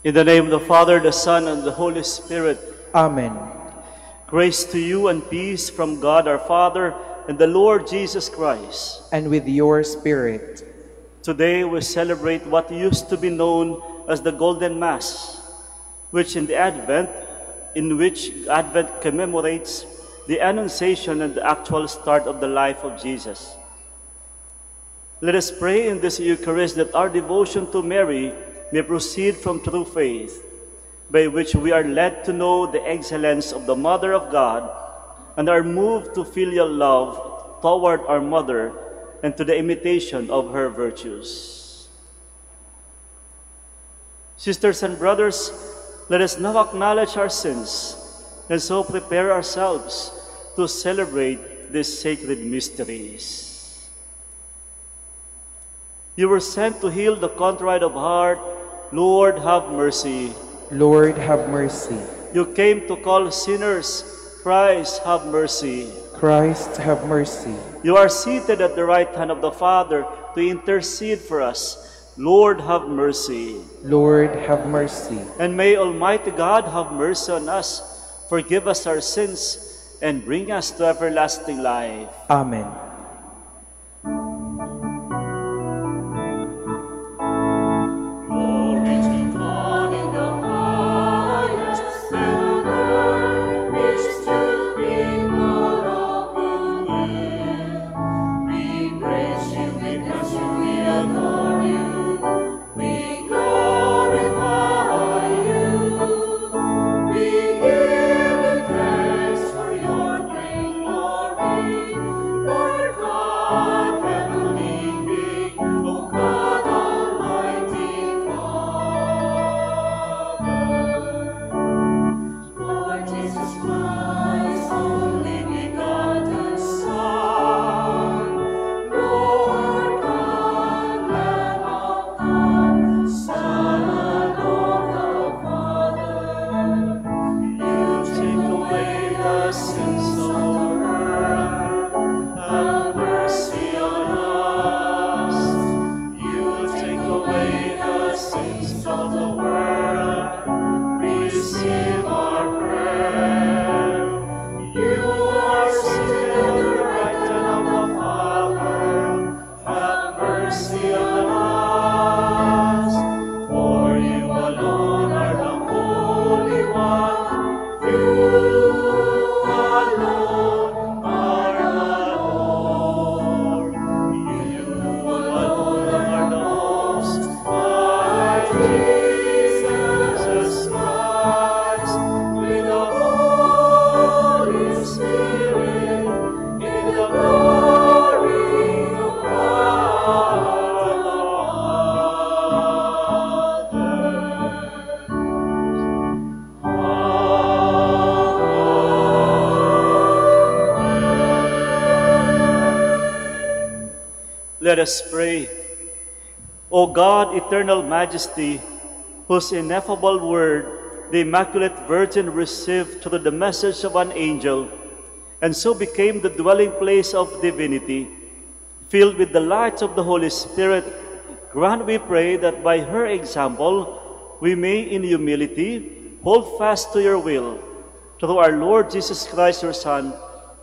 In the name of the Father, the Son, and the Holy Spirit. Amen. Grace to you and peace from God our Father and the Lord Jesus Christ. And with your spirit. Today we celebrate what used to be known as the Golden Mass, which Advent commemorates the Annunciation and the actual start of the life of Jesus. Let us pray in this Eucharist that our devotion to Mary may proceed from true faith, by which we are led to know the excellence of the Mother of God and are moved to filial love toward our Mother and to the imitation of her virtues. Sisters and brothers, let us now acknowledge our sins and so prepare ourselves to celebrate these sacred mysteries. You were sent to heal the contrite of heart. Lord, have mercy. Lord, have mercy. You came to call sinners. Christ, have mercy. Christ, have mercy. You are seated at the right hand of the Father to intercede for us. Lord, have mercy. Lord, have mercy. And may Almighty God have mercy on us, forgive us our sins, and bring us to everlasting life. Amen. Let us pray. O God, eternal majesty, whose ineffable word the Immaculate Virgin received through the message of an angel, and so became the dwelling place of divinity, filled with the light of the Holy Spirit, grant, we pray, that by her example we may in humility hold fast to your will, through our Lord Jesus Christ, your Son,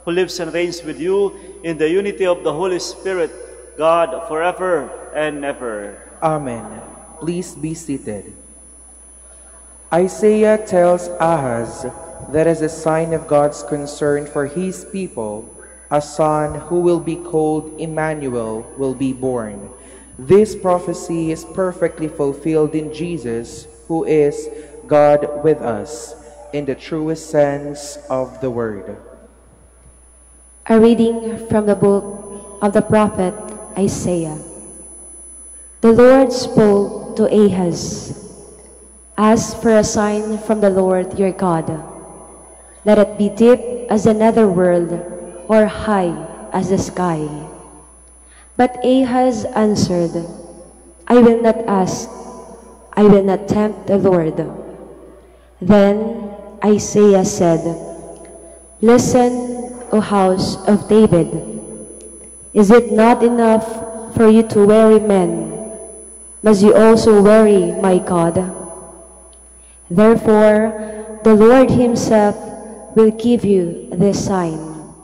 who lives and reigns with you in the unity of the Holy Spirit, God, forever and ever. Amen. Please be seated. Isaiah tells Ahaz that as a sign of God's concern for his people, a son who will be called Emmanuel will be born. This prophecy is perfectly fulfilled in Jesus, who is God with us, in the truest sense of the word. A reading from the book of the prophet Isaiah. The Lord spoke to Ahaz, "Ask for a sign from the Lord your God. Let it be deep as the netherworld, or high as the sky." But Ahaz answered, "I will not ask, I will not tempt the Lord." Then Isaiah said, "Listen, O house of David. Is it not enough for you to weary men? Must you also weary my God? Therefore, the Lord himself will give you this sign.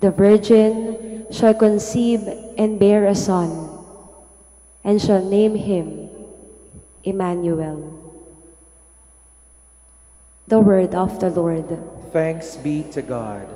The virgin shall conceive and bear a son, and shall name him Emmanuel. The word of the Lord. Thanks be to God.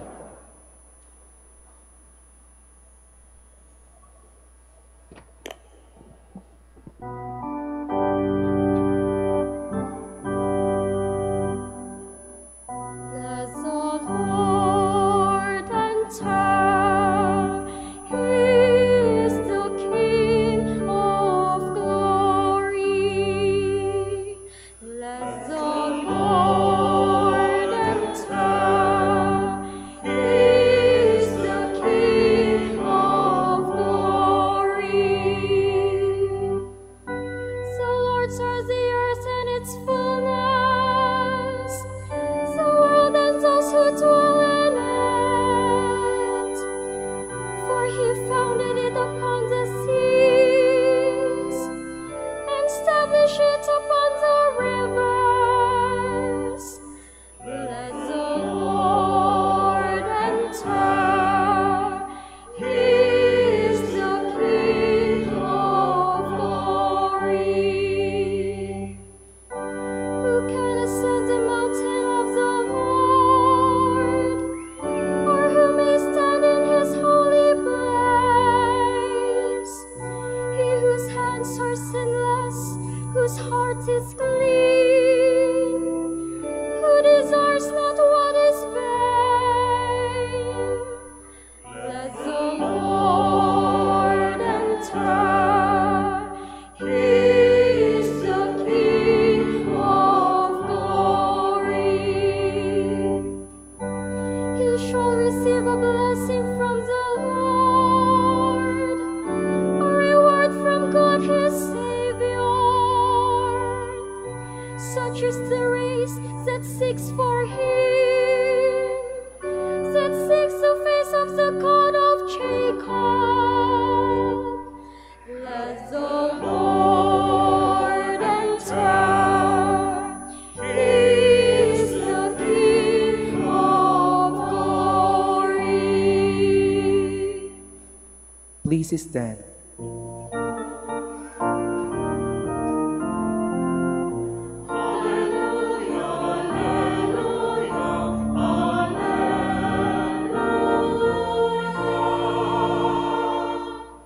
Please stand.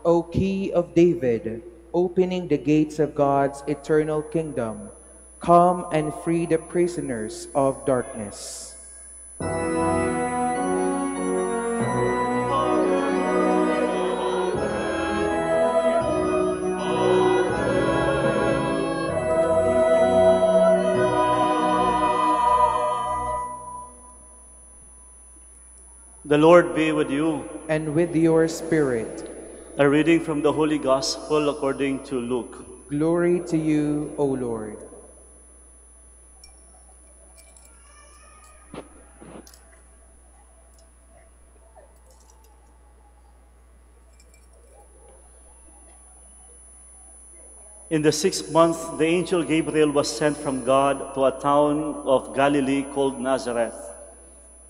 O Key of David, opening the gates of God's eternal kingdom, come and free the prisoners of darkness. The Lord be with you. And with your spirit. A reading from the Holy Gospel according to Luke. Glory to you, O Lord. In the 6th month, the angel Gabriel was sent from God to a town of Galilee called Nazareth,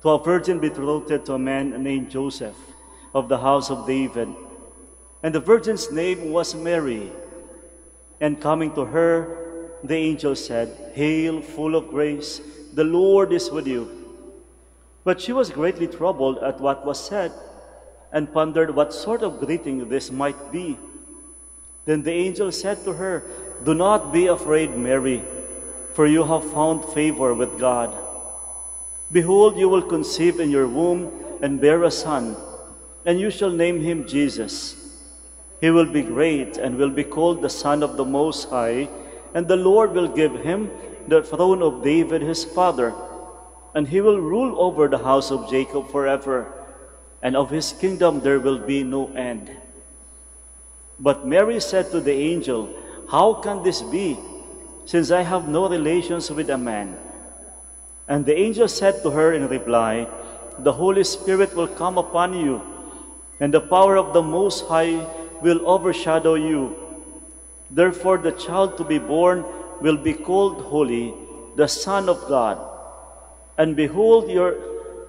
to a virgin betrothed to a man named Joseph, of the house of David. And the virgin's name was Mary. And coming to her, the angel said, "Hail, full of grace, the Lord is with you." But she was greatly troubled at what was said, and pondered what sort of greeting this might be. Then the angel said to her, "Do not be afraid, Mary, for you have found favor with God. Behold, you will conceive in your womb and bear a son, and you shall name him Jesus. He will be great and will be called the Son of the Most High, and the Lord will give him the throne of David his father, and he will rule over the house of Jacob forever, and of his kingdom there will be no end." But Mary said to the angel, "How can this be, since I have no relations with a man?" And the angel said to her in reply, "The Holy Spirit will come upon you, and the power of the Most High will overshadow you. Therefore the child to be born will be called Holy, the Son of God. And behold, your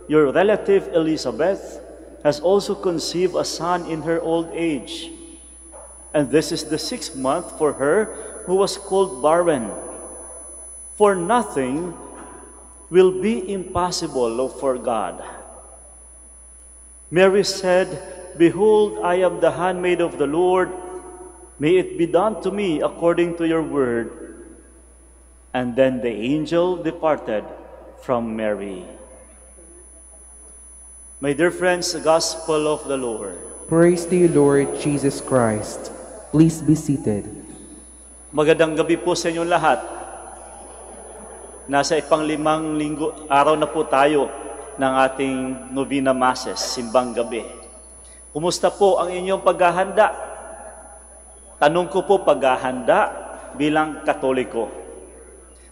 relative Elizabeth has also conceived a son in her old age. And this is the 6th month for her who was called barren. For nothing will be impossible for God. Mary said, Behold, I am the handmaid of the Lord. May it be done to me according to your word. And then the angel departed from Mary. My dear friends, the Gospel of the Lord. Praise to you, Lord Jesus Christ. Please be seated. Magandang gabi po sa inyong lahat. Nasa ipang-5 araw na po tayo ng ating Novena Masses, simbang gabi. Kumusta po ang inyong paghahanda? Tanong ko po, paghahanda bilang Katoliko.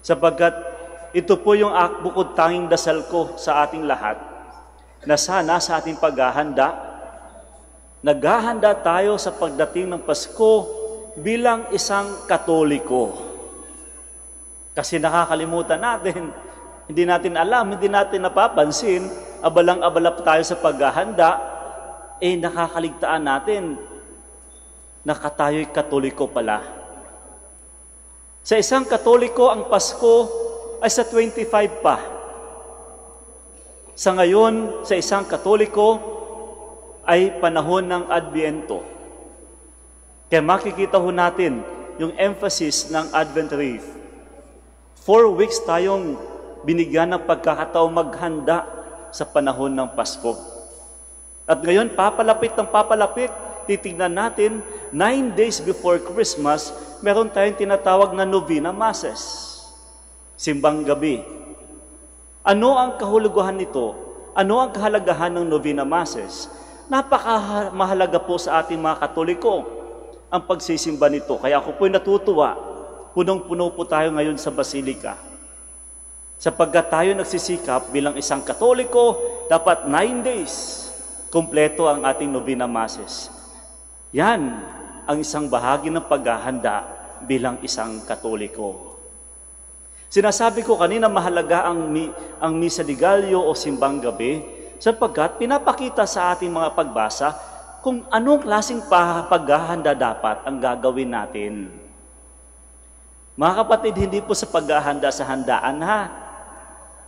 Sapagkat ito po yung bukod tanging dasal ko sa ating lahat, na sana sa ating paghahanda, naghahanda tayo sa pagdating ng Pasko bilang isang Katoliko. Kasi nakakalimutan natin, hindi natin alam, hindi natin napapansin, abalang-abala tayo sa paghahanda, nakakaligtaan natin na tayo'y Katoliko pala. Sa isang Katoliko, ang Pasko ay sa 25 pa. Sa ngayon, sa isang Katoliko, ay panahon ng Adbyento. Kaya makikita ho natin yung emphasis ng Advent Wreath. 4 weeks tayong binigyan ng pagkakataong maghanda sa panahon ng Pasko. At ngayon, papalapit ng papalapit, titignan natin, 9 days before Christmas, meron tayong tinatawag na Novena Masses. Simbang gabi. Ano ang kahulugan nito? Ano ang kahalagahan ng Novena Masses? Napakamahalaga po sa ating mga Katoliko ang pagsisimba nito. Kaya ako po'y natutuwa. Punong-puno po tayo ngayon sa Basilika. Sapagkat tayo nagsisikap bilang isang Katoliko, dapat 9 days kumpleto ang ating Novena Masses. Yan ang isang bahagi ng paghahanda bilang isang Katoliko. Sinasabi ko kanina mahalaga ang Misa de Gallo o Simbang Gabi sapagkat pinapakita sa ating mga pagbasa kung anong klaseng paghahanda dapat ang gagawin natin. Mga kapatid, hindi po sa paghahanda sa handaan ha.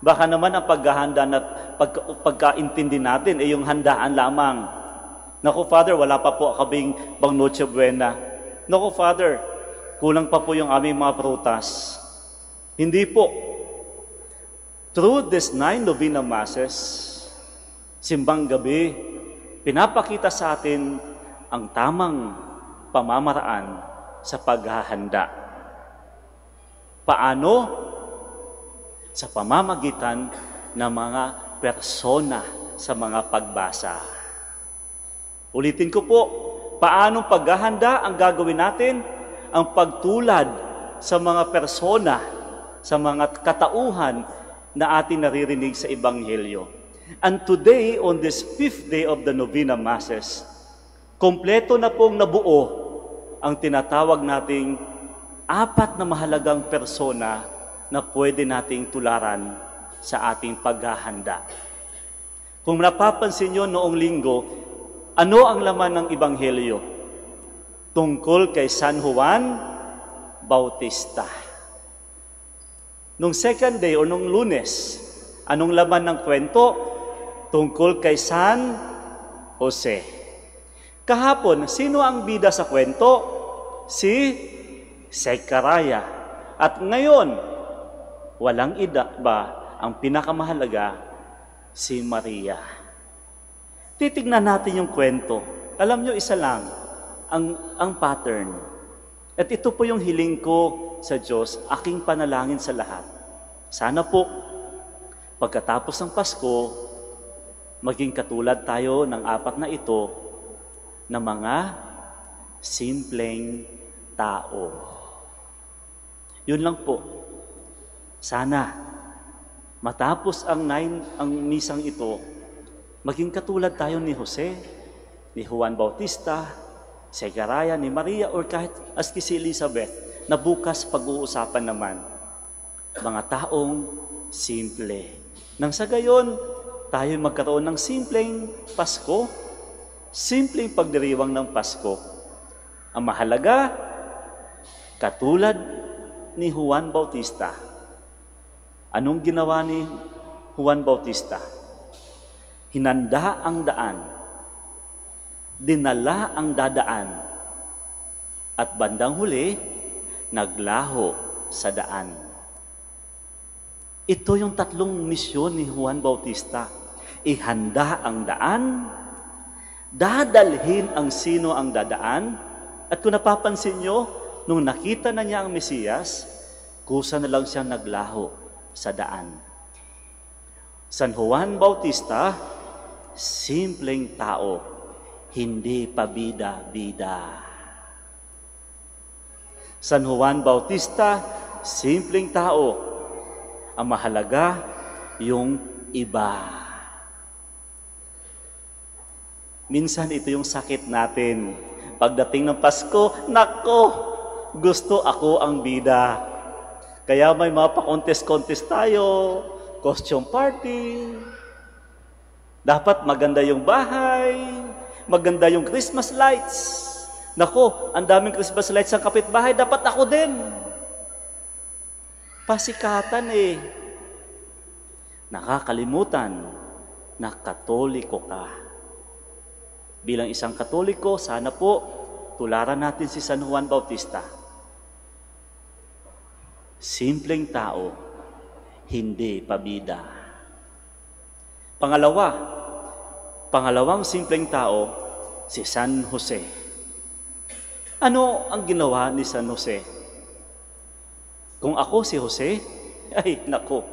Baka naman ang paghahanda na pagkaintindi natin ay yung handaan lamang. Naku, Father, wala pa po kaming bang Noche Buena. Naku, Father, kulang pa po yung aming mga prutas. Hindi po. Through this 9 Novena Masses, simbang gabi, pinapakita sa atin ang tamang pamamaraan sa paghahanda. Paano? Sa pamamagitan ng mga persona sa mga pagbasa. Ulitin ko po, paanong paghahanda ang gagawin natin? Ang pagtulad sa mga persona, sa mga katauhan na ating naririnig sa Ebanghelyo. And today, on this 5th day of the Novena Masses, kompleto na pong nabuo ang tinatawag nating 4 na mahalagang persona na pwede nating tularan sa ating paghahanda. Kung napapansin nyo noong linggo, ano ang laman ng Ebanghelyo? Tungkol kay San Juan Bautista. Nung second day o nung Lunes, anong laman ng kwento? Tungkol kay San Jose. Kahapon, sino ang bida sa kwento? Si Zechariah. At ngayon, walang ida ba ang pinakamahalaga? Si Maria. Titignan natin yung kwento. Alam nyo, isa lang ang pattern. At ito po yung hiling ko sa Diyos, aking panalangin sa lahat. Sana po, pagkatapos ng Pasko, maging katulad tayo ng 4 na ito na mga simpleng tao. Yun lang po. Sana, matapos ang misang ito, maging katulad tayo ni Jose, ni Juan Bautista, Zechariah, ni Maria, or kahit aski si Elizabeth, na bukas pag-uusapan naman. mga taong simple. Nang sa gayon, tayo magkaroon ng simpleng Pasko, simpleng pagdiriwang ng Pasko. Ang mahalaga, katulad ni Juan Bautista. Anong ginawa ni Juan Bautista? Hinanda ang daan, dinala ang dadaan, at bandang huli, naglaho sa daan. Ito yung tatlong misyon ni Juan Bautista. Ihanda ang daan, dadalhin ang sino ang dadaan, at kung napapansin nyo, nung nakita na niya ang Mesiyas, kusa na lang siyang naglaho sa daan. San Juan Bautista, simpleng tao, hindi pabida-bida. San Juan Bautista, simpleng tao, ang mahalaga, yung iba. Minsan ito yung sakit natin. Pagdating ng Pasko, nako, gusto ako ang bida. Kaya may mga pa-contest-contest tayo, costume party. Dapat maganda yung bahay, maganda yung Christmas lights. Nako, ang daming Christmas lights sa kapitbahay, dapat ako din. Pasikatan eh. Nakakalimutan na Katoliko ka. Bilang isang Katoliko, sana po tularan natin si San Juan Bautista. Simpleng tao, hindi pabida. Pangalawang simpleng tao, si San Jose. Ano ang ginawa ni San Jose? Kung ako si Jose, ay nako,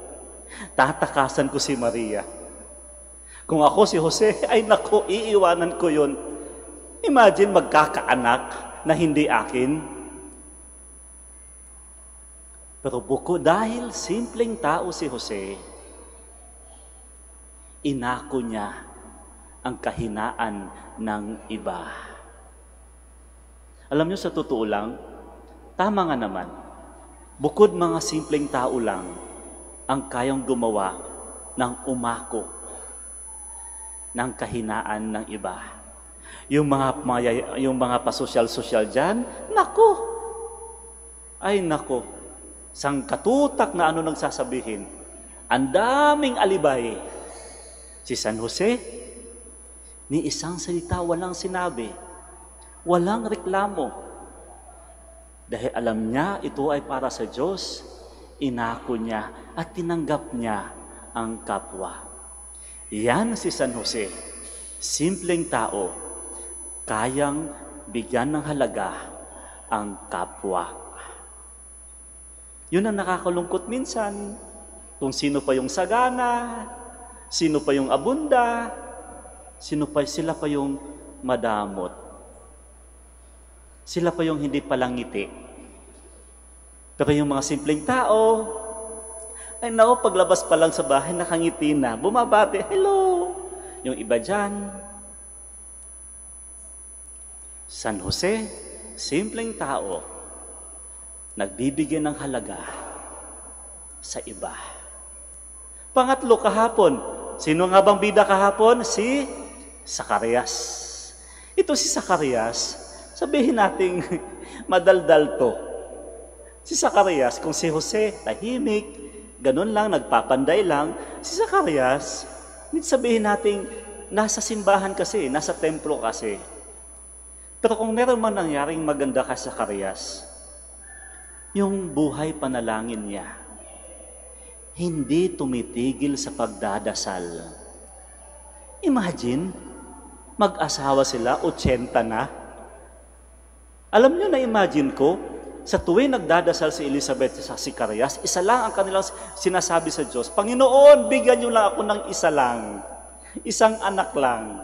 tatakasan ko si Maria. Kung ako si Jose, ay nako, iiwanan ko yun. Imagine magkakaanak na hindi akin. Pero dahil simpleng tao si Jose, inako niya ang kahinaan ng iba. Alam niyo, sa totoo lang, tama nga naman, bukod mga simpleng tao lang ang kayang gumawa ng umako ng kahinaan ng iba. Yung mga pasosyal-sosyal dyan, nako, ay nako, sangkatutak na ano nang sasabihin. Ang daming alibay. Si San Jose, ni isang salita walang sinabi, walang reklamo. Dahil alam niya ito ay para sa Diyos, inako niya at tinanggap niya ang kapwa. Yan si San Jose, simpleng tao, kayang bigyan ng halaga ang kapwa. Yun ang nakakalungkot minsan, kung sino pa yung sagana, sino pa yung abunda, sila pa yung madamot. Sila pa yung hindi palangiti. Pero yung mga simpleng tao, ay nako, paglabas pa lang sa bahay, nakangiti na, bumabati, hello! Yung iba dyan. San Jose, simpleng tao, nagbibigyan ng halaga sa iba. Pangatlo, kahapon. Sino nga bang bida kahapon? Si Zacarias. Ito si Zacarias, sabihin nating madaldal to. Si Zacarias, kung si Jose, tahimik, ganun lang, nagpapanday lang. Si Zacarias, sabihin nating nasa simbahan kasi, nasa templo kasi. Pero kung meron man nangyaring maganda ka sa Zacarias, yung buhay panalangin niya, hindi tumitigil sa pagdadasal. Imagine, mag-asawa sila, 80 na. Alam niyo, na-imagine ko, sa tuwing nagdadasal si Elizabeth sa Zacarias, isa lang ang kanilang sinasabi sa Diyos, Panginoon, bigyan niyo lang ako ng isa lang. Isang anak lang.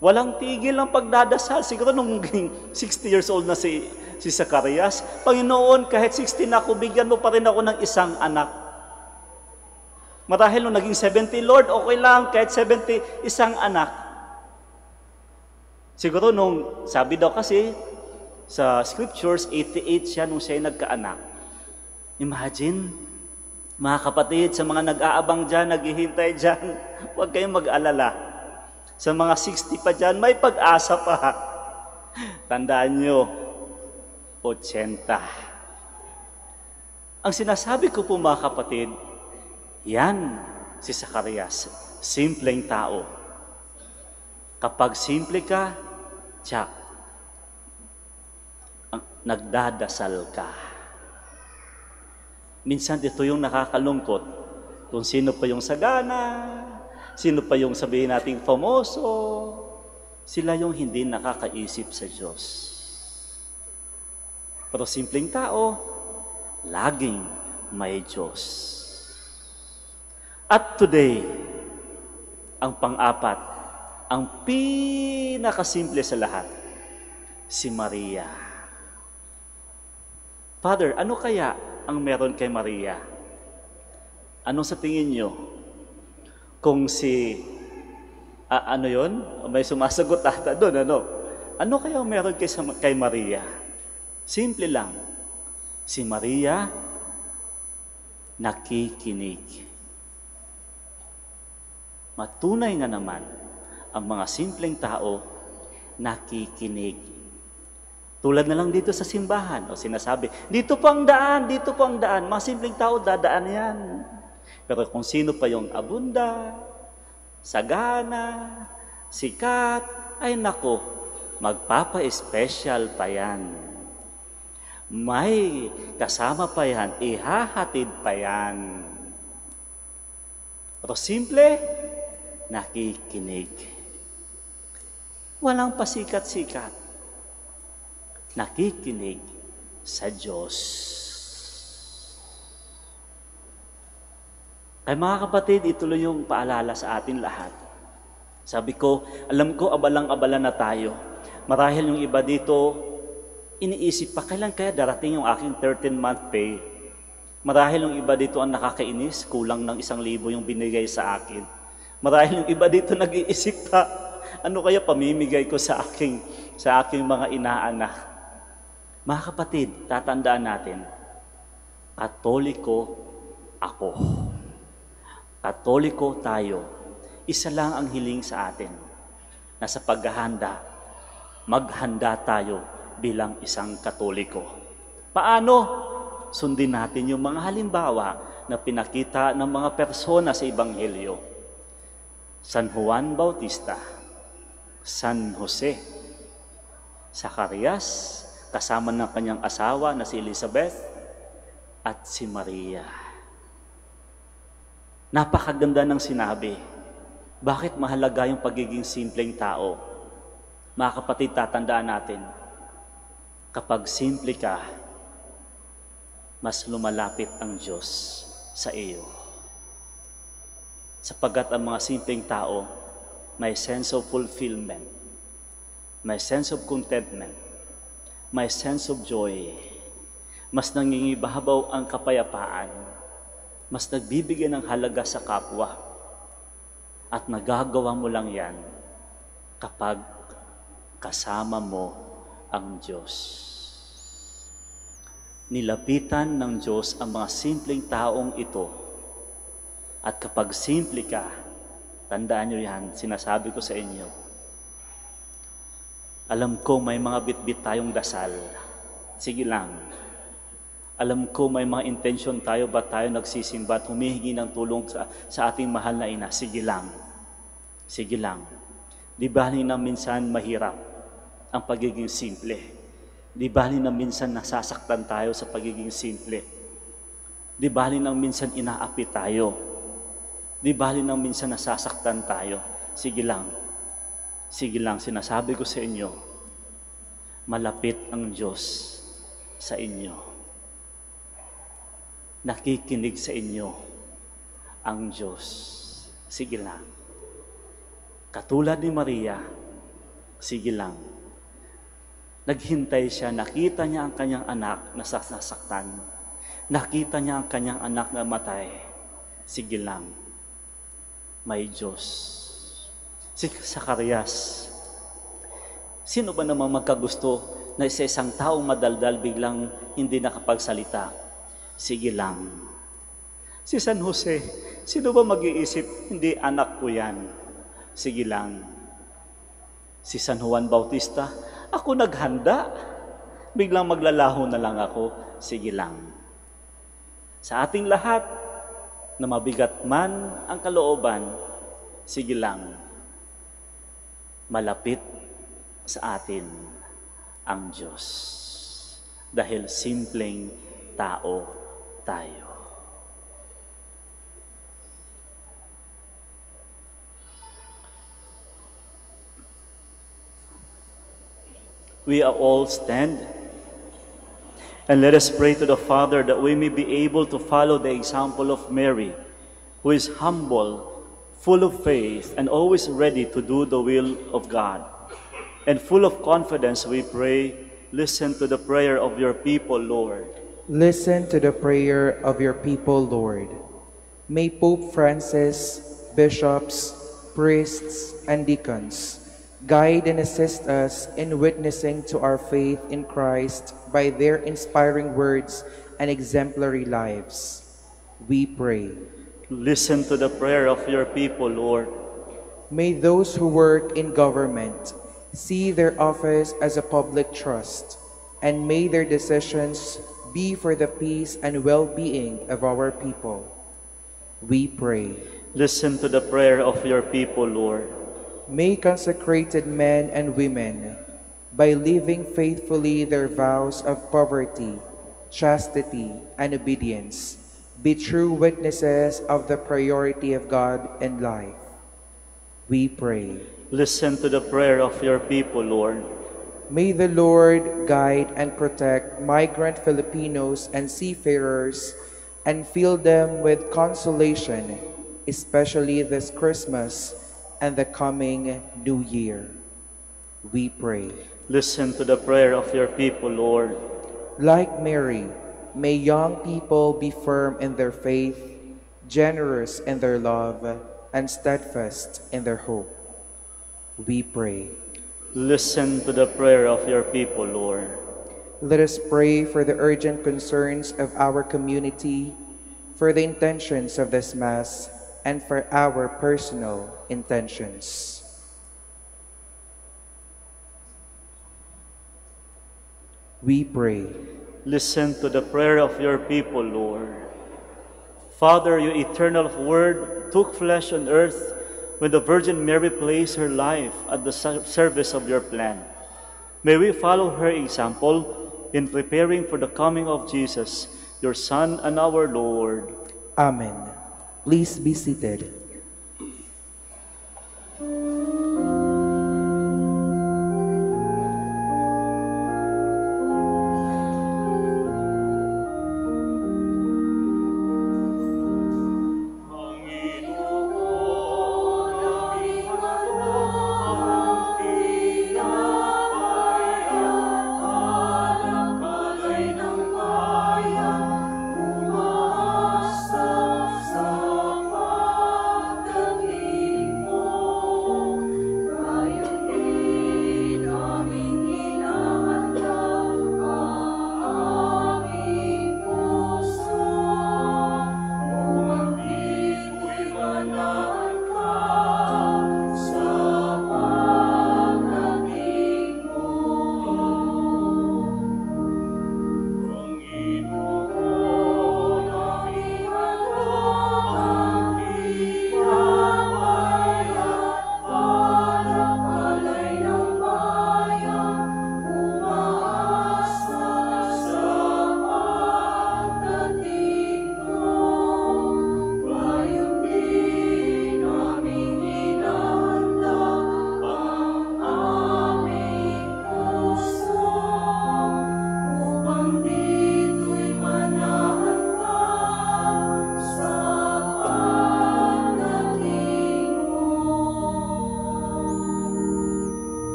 Walang tigil ang pagdadasal. Siguro nung 60 years old na si Zacarias, Panginoon, kahit 60 na ako, bigyan mo pa rin ako ng isang anak. Marahil nung naging 70, Lord, okay lang, kahit 70, isang anak. Siguro nung, sabi daw kasi, sa scriptures, 88 siya nung siya nagkaanak. Imagine, mga kapatid, sa mga nag-aabang dyan, naghihintay dyan, huwag kayong mag-alala. Sa mga 60 pa dyan, may pag-asa pa. Tandaan nyo, 80. Ang sinasabi ko po mga kapatid, yan si Zacarias, simpleng tao. Kapag simple ka, tiyak, nagdadasal ka. Minsan ito yung nakakalungkot, kung sino pa yung sagana, sino pa yung sabihin nating famoso, sila yung hindi nakakaisip sa Diyos. Pero simpleng tao, laging may Diyos. At today, ang pang-apat, ang pinakasimple sa lahat, si Maria. Father, ano kaya ang meron kay Maria? Ano sa tingin nyo? Kung si, ano yon? May sumasagot ata doon, ano? Ano kaya ang meron kay Maria? Simple lang. Si Maria, nakikinig. Matunay nga naman, ang mga simpleng tao, nakikinig. Tulad na lang dito sa simbahan, o sinasabi, dito po ang daan, dito po ang daan. Mga simpleng tao, dadaan yan. Pero kung sino pa yung abunda, sagana, sikat, ay nako, magpapa-special pa yan. May kasama pa yan, ihahatid pa yan. Pero simple, nakikinig. Walang pasikat-sikat. Nakikinig sa Diyos. Kaya mga kapatid, ituloy yung paalala sa atin lahat. Sabi ko, alam ko, abalang-abala na tayo. Marahil yung iba dito, iniisip pa, kailan kaya darating yung aking 13-month pay? Marahil yung iba dito ang nakakainis, kulang ng 1,000 yung binigay sa akin. Marahil yung iba dito nag-iisip pa, ano kaya pamimigay ko sa aking mga inaanak? Mga kapatid, tatandaan natin, Katoliko ako. Katoliko tayo. Isa lang ang hiling sa atin, na sa paghahanda, maghanda tayo bilang isang Katoliko. Paano? Sundin natin yung mga halimbawa na pinakita ng mga persona sa Ebanghelyo. San Juan Bautista, San Jose, Zacarias, kasama ng kanyang asawa na si Elizabeth, at si Maria. Napakaganda ng sinabi. Bakit mahalaga yung pagiging simpleng tao? Mga kapatid, tatandaan natin, kapag simple ka, mas lumalapit ang Diyos sa iyo. Sapagkat ang mga simpleng tao, may sense of fulfillment, may sense of contentment, may sense of joy, mas nangingibabaw ang kapayapaan, mas nagbibigay ng halaga sa kapwa, at nagagawa mo lang yan kapag kasama mo ang Diyos. Nilapitan ng Diyos ang mga simpleng taong ito. At kapag simple ka, tandaan nyo yan, sinasabi ko sa inyo, alam ko may mga bitbit tayong dasal. Sige lang. Alam ko may mga intention tayo ba tayo nagsisimba at humihingi ng tulong sa ating mahal na ina. Sige lang. Sige lang. Di ba na minsan mahirap ang pagiging simple? Di ba na minsan nasasaktan tayo sa pagiging simple? Di ba na minsan inaapi tayo? Di ba na minsan nasasaktan tayo? Sige lang. Sige lang, sinasabi ko sa inyo, malapit ang Diyos sa inyo. Nakikinig sa inyo ang Diyos. Sige lang. Katulad ni Maria, sige lang. Naghintay siya, nakita niya ang kanyang anak na sasaktan. Nakita niya ang kanyang anak na matay. Sige lang. May Diyos. Si Zacarias, sino ba namang magkagusto na isa isang taong madaldal biglang hindi nakapagsalita? Sige lang. Si San Jose, sino ba mag-iisip, hindi anak ko yan? Sige lang. Si San Juan Bautista, ako naghanda. Biglang maglalaho na lang ako, sige lang. Sa ating lahat, na mabigat man ang kalooban, sige lang. Malapit sa atin ang Diyos. Dahil simpleng tao tayo. We are all stand, and let us pray to the Father that we may be able to follow the example of Mary, who is humble, full of faith, and always ready to do the will of God. And full of confidence, we pray, listen to the prayer of your people, Lord. Listen to the prayer of your people, Lord. May Pope Francis, bishops, priests, and deacons guide and assist us in witnessing to our faith in Christ by their inspiring words and exemplary lives. We pray. Listen to the prayer of your people, Lord. May those who work in government see their office as a public trust, and may their decisions be for the peace and well-being of our people. We pray. Listen to the prayer of your people, Lord. May consecrated men and women, by living faithfully their vows of poverty, chastity, and obedience, be true witnesses of the priority of God in life. We pray. Listen to the prayer of your people, Lord. May the Lord guide and protect migrant Filipinos and seafarers and fill them with consolation, especially this Christmas and the coming New Year. We pray. Listen to the prayer of your people, Lord. Like Mary, may young people be firm in their faith, generous in their love, and steadfast in their hope. We pray. Listen to the prayer of your people, Lord. Let us pray for the urgent concerns of our community, for the intentions of this Mass, and for our personal intentions. We pray. Listen to the prayer of your people, Lord. Father, your eternal Word took flesh on earth when the Virgin Mary placed her life at the service of your plan. May we follow her example in preparing for the coming of Jesus, your Son and our Lord. Amen. Please be seated.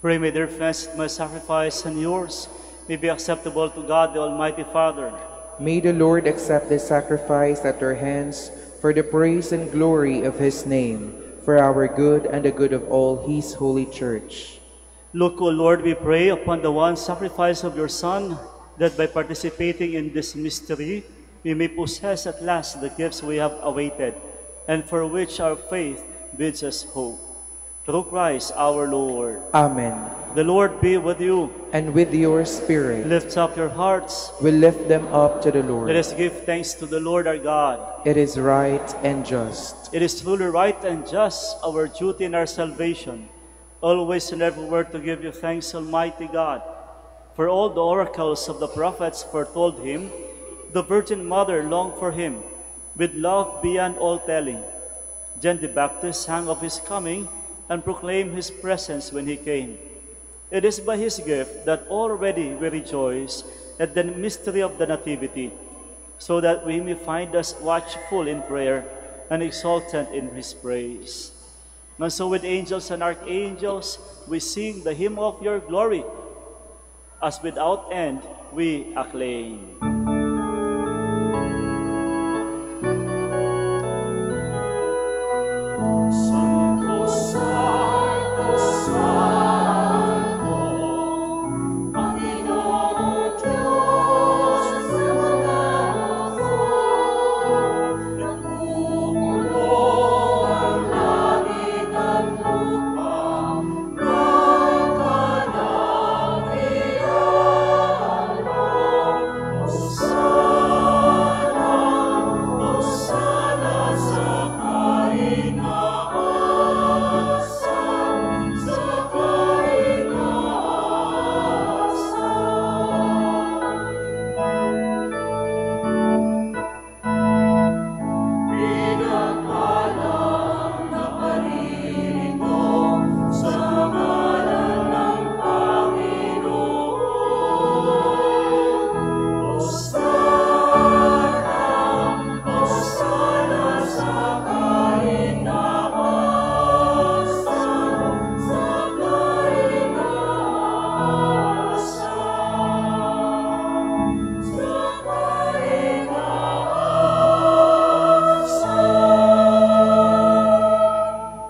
Pray, my dear friends, that my sacrifice and yours may be acceptable to God, the Almighty Father. May the Lord accept the sacrifice at our hands for the praise and glory of his name, for our good and the good of all his holy church. Look, O Lord, we pray upon the one sacrifice of your Son, that by participating in this mystery, we may possess at last the gifts we have awaited, and for which our faith bids us hope. Through Christ our Lord. Amen. The Lord be with you. And with your spirit, Lift up your hearts. we lift them up to the Lord. Let us give thanks to the Lord our God. It is right and just. It is truly right and just, our duty and our salvation, always and everywhere to give you thanks, Almighty God. For all the oracles of the prophets foretold him, the Virgin Mother longed for him, with love beyond all telling. John the Baptist sang of his coming, and proclaimed his presence when he came. It is by his gift that already we rejoice at the mystery of the Nativity, so that we may find us watchful in prayer and exultant in his praise. And so with angels and archangels, we sing the hymn of your glory, as without end we acclaim.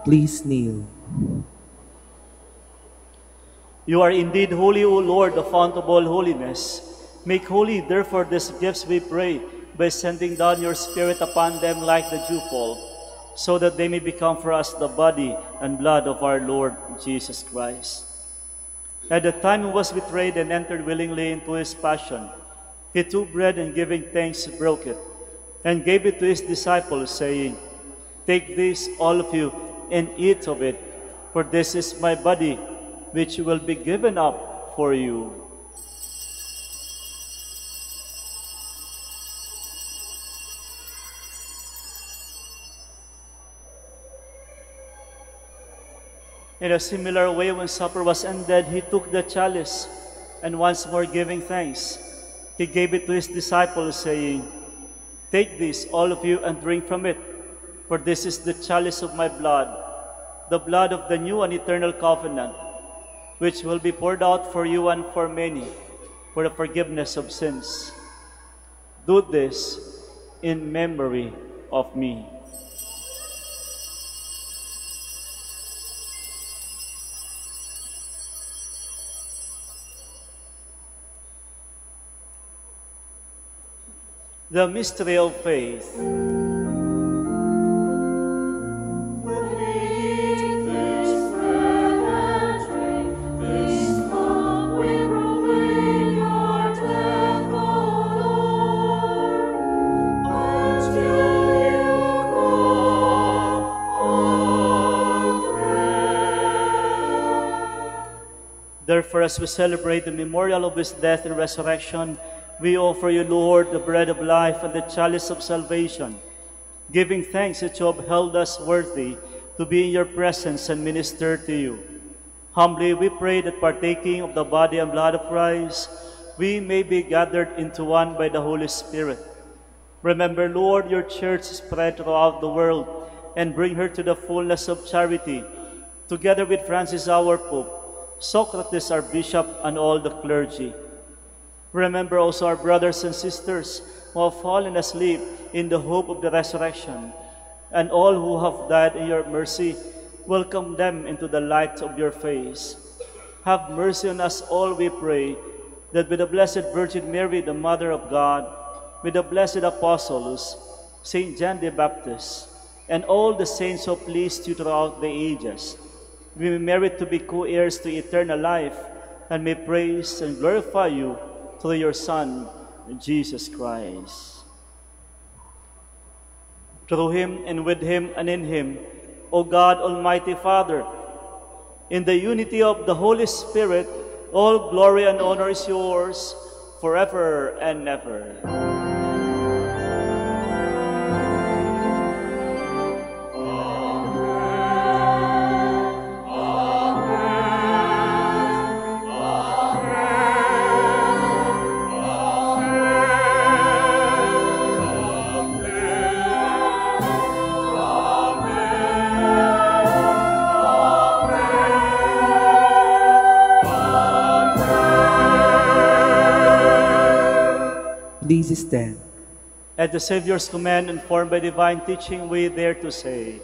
Please kneel. You are indeed holy, O Lord, the fount of all holiness. Make holy, therefore, these gifts, we pray, by sending down your Spirit upon them like the dewfall, so that they may become for us the body and blood of our Lord Jesus Christ. At the time he was betrayed and entered willingly into his passion, he took bread and giving thanks, broke it, and gave it to his disciples, saying, "Take this, all of you, and eat of it, for this is my body, which will be given up for you." In a similar way, when supper was ended, he took the chalice, and once more giving thanks, he gave it to his disciples, saying, "Take this, all of you, and drink from it, for this is the chalice of my blood, the blood of the new and eternal covenant, which will be poured out for you and for many, for the forgiveness of sins. Do this in memory of me." The mystery of faith. Therefore, as we celebrate the memorial of his death and resurrection, we offer you, Lord, the bread of life and the chalice of salvation, giving thanks that you have held us worthy to be in your presence and minister to you. Humbly we pray that partaking of the body and blood of Christ, we may be gathered into one by the Holy Spirit. Remember, Lord, your church spread throughout the world, and bring her to the fullness of charity, together with Francis our Pope, Socrates, our bishop, and all the clergy. Remember also our brothers and sisters who have fallen asleep in the hope of the resurrection, and all who have died in your mercy. Welcome them into the light of your face. Have mercy on us all, we pray, that with the Blessed Virgin Mary, the Mother of God, with the blessed apostles, Saint John the Baptist, and all the saints who pleased you throughout the ages, we may merit to be co-heirs to eternal life, and may praise and glorify you through your Son, Jesus Christ. Through him, and with him, and in him, O God, Almighty Father, in the unity of the Holy Spirit, all glory and honor is yours forever and ever. Please stand. At the Savior's command, informed by divine teaching, we dare to say,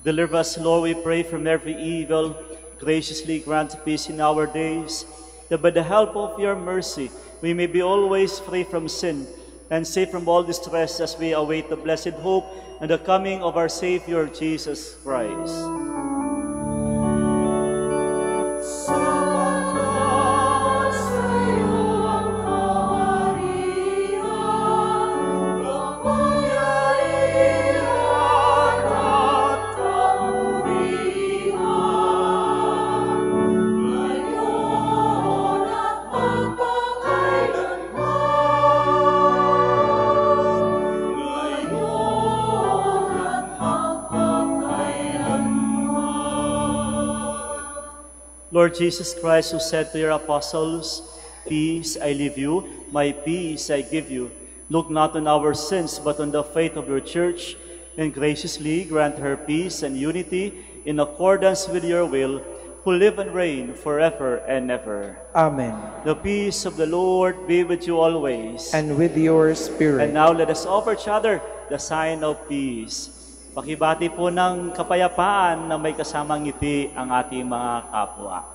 deliver us, Lord, we pray, from every evil. Graciously grant peace in our days, that by the help of your mercy we may be always free from sin and safe from all distress as we await the blessed hope and the coming of our Savior, Jesus Christ. Lord Jesus Christ, who said to your apostles, "Peace I leave you, my peace I give you," look not on our sins, but on the faith of your church, and graciously grant her peace and unity in accordance with your will, who live and reign forever and ever. Amen. The peace of the Lord be with you always. And with your spirit. And now let us offer each other the sign of peace. Pakibati po ng kapayapaan na may kasamang ngiti ang ating mga kapwa.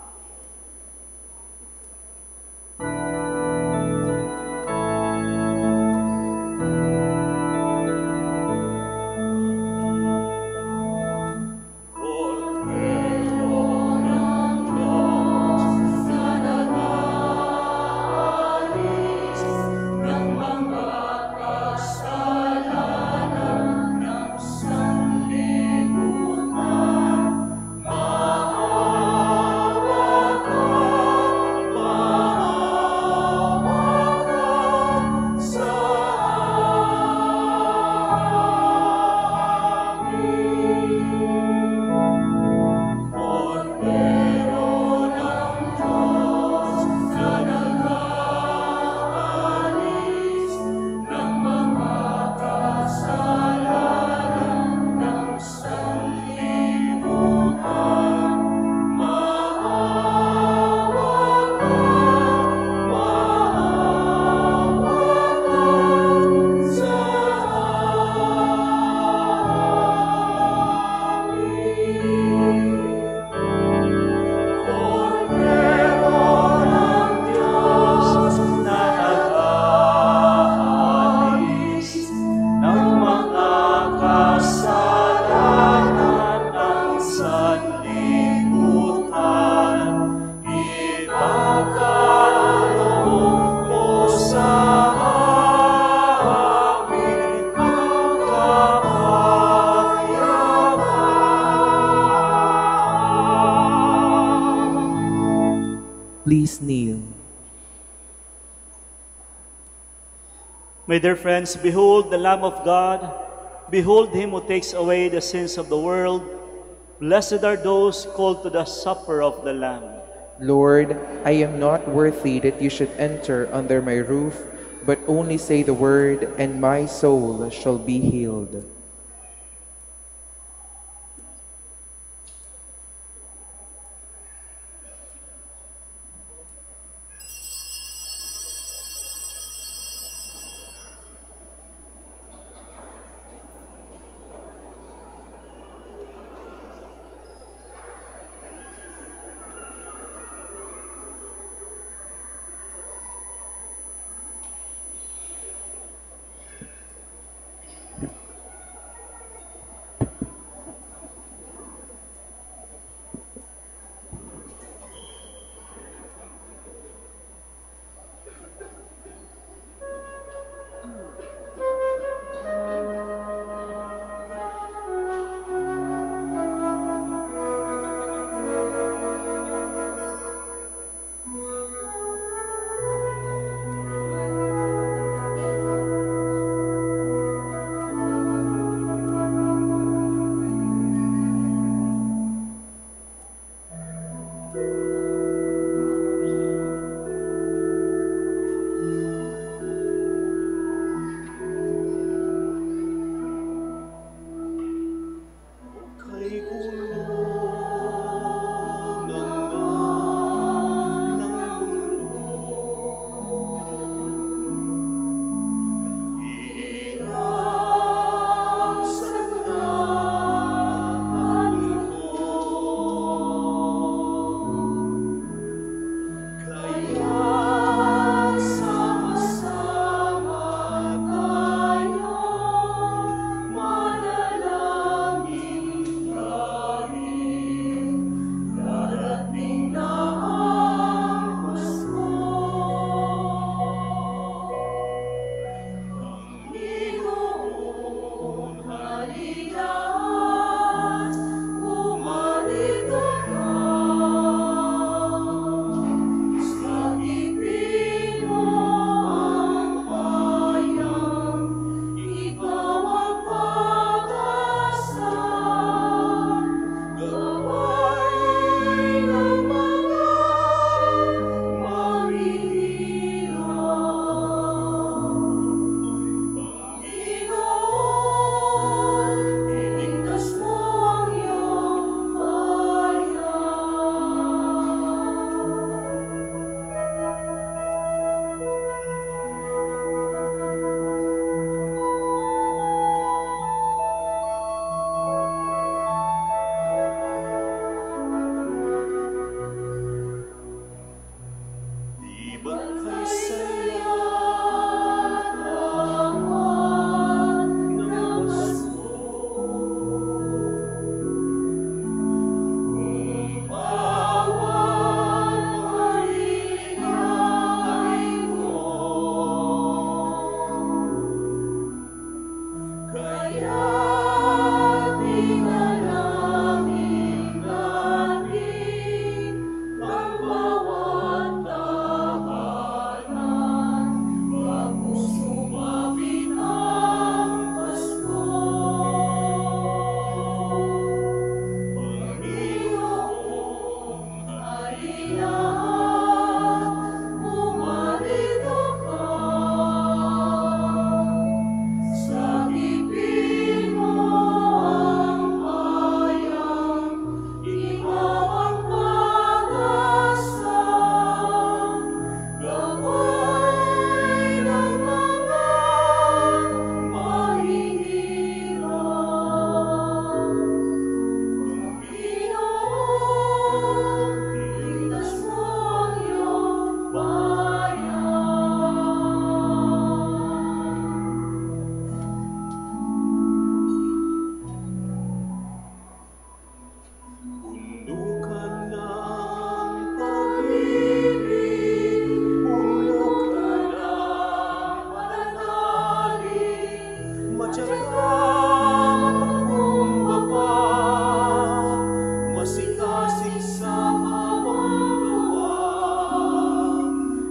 My dear friends, behold the Lamb of God. Behold him who takes away the sins of the world. Blessed are those called to the supper of the Lamb. Lord, I am not worthy that you should enter under my roof, but only say the word, and my soul shall be healed.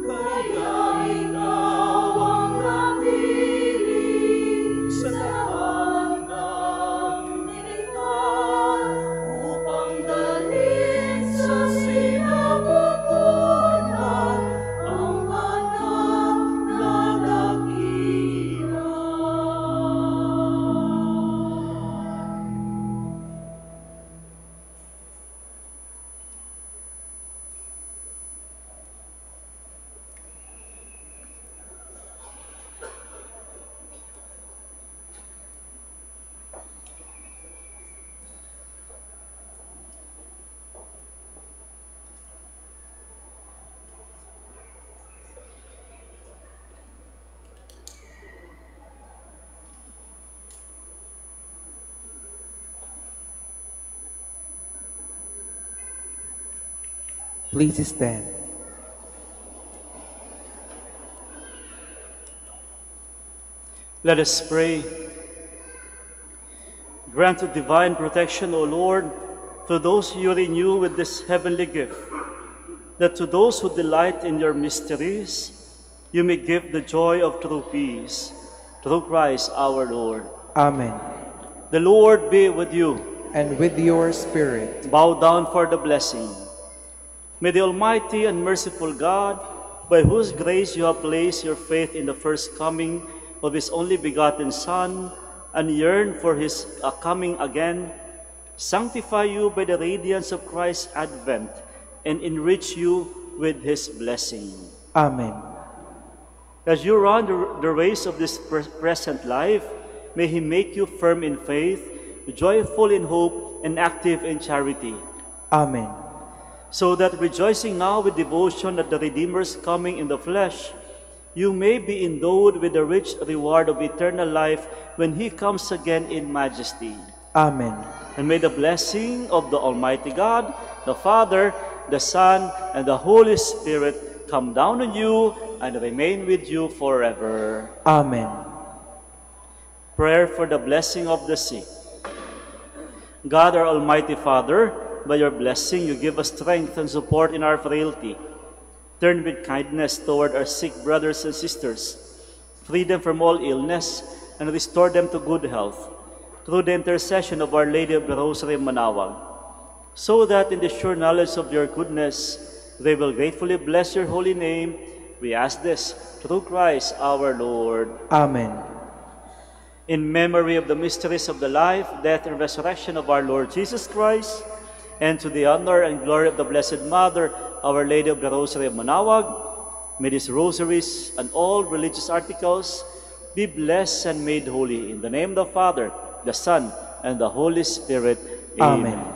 Kaya ikaw ang napili. Please stand. Let us pray. Grant divine protection, O Lord, to those you renew with this heavenly gift, that to those who delight in your mysteries, you may give the joy of true peace. Through Christ our Lord. Amen. The Lord be with you. And with your spirit. Bow down for the blessing. May the Almighty and merciful God, by whose grace you have placed your faith in the first coming of His only begotten Son, and yearn for His coming again, sanctify you by the radiance of Christ's advent, and enrich you with His blessing. Amen. As you run the race of this present life, may He make you firm in faith, joyful in hope, and active in charity. Amen. So that rejoicing now with devotion at the Redeemer's coming in the flesh, you may be endowed with the rich reward of eternal life when He comes again in majesty. Amen. And may the blessing of the Almighty God, the Father, the Son, and the Holy Spirit come down on you and remain with you forever. Amen. Prayer for the blessing of the sick. God, our Almighty Father, by your blessing you give us strength and support in our frailty. Turn with kindness toward our sick brothers and sisters. Free them from all illness and restore them to good health through the intercession of Our Lady of the Rosary of Manaoag, so that in the sure knowledge of your goodness they will gratefully bless your holy name. We ask this through Christ our Lord. Amen. In memory of the mysteries of the life, death, and resurrection of our Lord Jesus Christ, and to the honor and glory of the Blessed Mother, Our Lady of the Rosary of Manaoag, may these rosaries and all religious articles be blessed and made holy. In the name of the Father, the Son, and the Holy Spirit. Amen.